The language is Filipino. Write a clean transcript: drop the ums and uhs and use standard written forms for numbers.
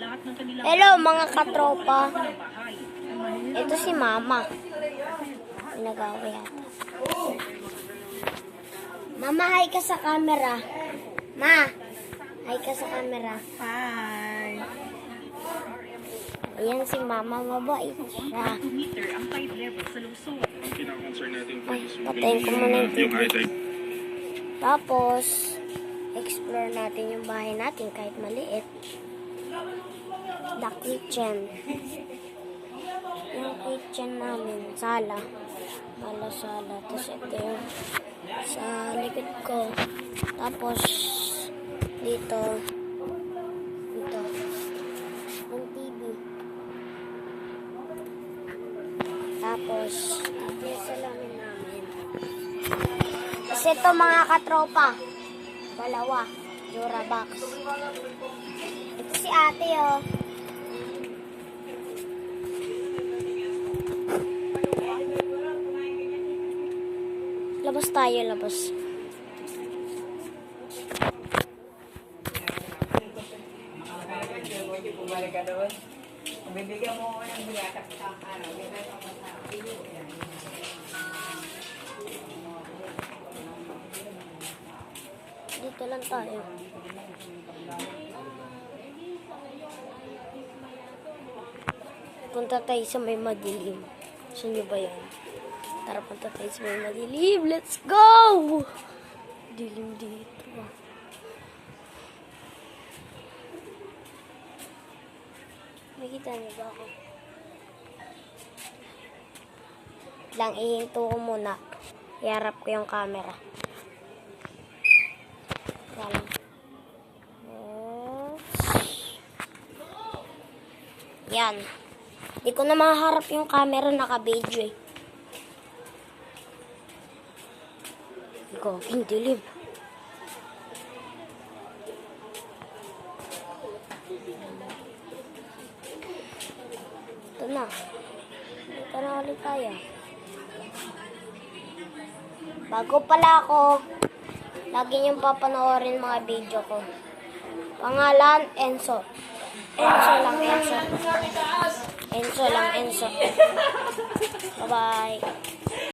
Hello mga katropa. Ito si Mama. Nagawa yata. Mama, hi ka sa camera. Ma, hi ka sa camera. Hi. Ayan si Mama, mabait siya. Ay, patayin ko muna yung TV. Tapos, explore natin yung bahay natin kahit maliit. The kitchen. Yung kitchen namin, sala. Sala. Tapos ito yung sa likod ko. Tapos, dito. Ito. Yung TV. Tapos, ito yung salamin namin. Kasi ito mga katropa. Dalawa. Durabox. Ito si ate, oh. Labas tayo, labas. Bibigyan mo ako ng biyatak sa araw. Dito lang tayo. Punta tayo sa may madilim. Gusto nyo ba yan? Tara, punta tayo sa may madilim. Let's go! Dilim dito. Makita niyo ba ako? Lang ihinto ko muna. Iharap ko yung camera. Yan. Yan. Hindi ko na maharap yung camera, naka-video eh. Gaging dilim. Ito na. Ito na ulit tayo. Bago pala ako, lagi niyong papanoorin mga video ko. Pangalan, Enzo. Enzo lang, Enzo. Enzo lang, Enzo. Bye-bye.